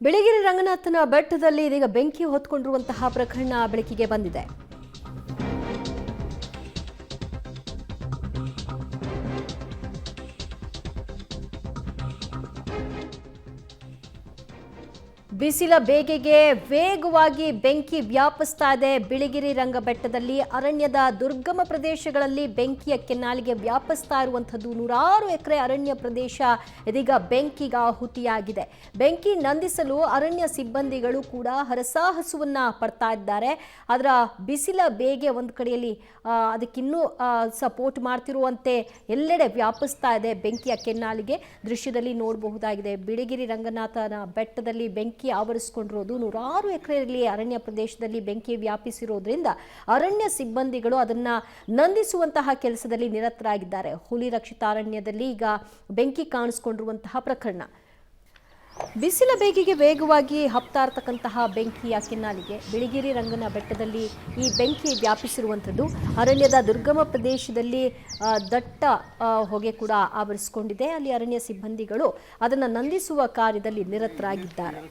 ಬಿಳಿಗಿರಿ ರಂಗನಾಥನ ಬೆಟ್ಟದಲ್ಲಿ ಇದೀಗ ಬೆಂಕಿ ಹೊತ್ಕೊಂಡಿರುವಂತಹ ಪ್ರಕರಣ ಬೆಳಕಿಗೆ ಬಂದಿದೆ. ಬಿಸಿಲ ಬೇಗೆಗೆ ವೇಗವಾಗಿ ಬೆಂಕಿ ವ್ಯಾಪಿಸ್ತಾ ಇದೆ. ಬಿಳಿಗಿರಿ ರಂಗ ಬೆಟ್ಟದಲ್ಲಿ ಅರಣ್ಯದ ದುರ್ಗಮ ಪ್ರದೇಶಗಳಲ್ಲಿ ಬೆಂಕಿಯ ಕೆನ್ನಾಲಿಗೆ ವ್ಯಾಪಿಸ್ತಾ ಇರುವಂಥದ್ದು. 100 ಎಕರೆ ಅರಣ್ಯ ಪ್ರದೇಶ ಇದೀಗ ಬೆಂಕಿಗಾಹುತಿಯಾಗಿದೆ. ಬೆಂಕಿ ನಂದಿಸಲು ಅರಣ್ಯ ಸಿಬ್ಬಂದಿಗಳು ಕೂಡ ಹರಸಾಹಸವನ್ನ ಪಡ್ತಾ ಇದ್ದಾರೆ. ಅದರ ಬಿಸಿಲ ಬೇಗೆ ಒಂದು ಕಡೆಯಲ್ಲಿ ಅದಕ್ಕಿನ್ನೂ ಸಪೋರ್ಟ್ ಮಾಡ್ತಿರುವಂತೆ ಎಲ್ಲೆಡೆ ವ್ಯಾಪಿಸ್ತಾ ಇದೆ ಬೆಂಕಿಯ ಕೆನ್ನಾಲಿಗೆ. ದೃಶ್ಯದಲ್ಲಿ ನೋಡಬಹುದಾಗಿದೆ. ಬಿಳಿಗಿರಿ ರಂಗನಾಥನ ಬೆಟ್ಟದಲ್ಲಿ ಬೆಂಕಿ ಆವರಿಸಿಕೊಂಡಿರೋದು. 100 ಎಕರೆಯಲ್ಲಿ ಅರಣ್ಯ ಪ್ರದೇಶದಲ್ಲಿ ಬೆಂಕಿ ವ್ಯಾಪಿಸಿರೋದ್ರಿಂದ ಅರಣ್ಯ ಸಿಬ್ಬಂದಿಗಳು ಅದನ್ನ ನಂದಿಸುವಂತಹ ಕೆಲಸದಲ್ಲಿ ನಿರತರಾಗಿದ್ದಾರೆ. ಹುಲಿ ರಕ್ಷಿತ ಅರಣ್ಯದಲ್ಲಿ ಈಗ ಬೆಂಕಿ ಕಾಣಿಸಿಕೊಂಡಿರುವಂತಹ ಪ್ರಕರಣ. ಬಿಸಿಲ ಬೇಗೆಗೆ ವೇಗವಾಗಿ ಹಬ್ತಾ ಇರತಕ್ಕಂತಹ ಬೆಂಕಿಯ ಕೆನ್ನಾಲಿಗೆ ಬಿಳಿಗಿರಿ ರಂಗನ ಬೆಟ್ಟದಲ್ಲಿ ಈ ಬೆಂಕಿ ವ್ಯಾಪಿಸಿರುವಂಥದ್ದು. ಅರಣ್ಯದ ದುರ್ಗಮ ಪ್ರದೇಶದಲ್ಲಿ ದಟ್ಟ ಹೊಗೆ ಕೂಡ ಆವರಿಸಿಕೊಂಡಿದೆ. ಅಲ್ಲಿ ಅರಣ್ಯ ಸಿಬ್ಬಂದಿಗಳು ಅದನ್ನು ನಂದಿಸುವ ಕಾರ್ಯದಲ್ಲಿ ನಿರತರಾಗಿದ್ದಾರೆ.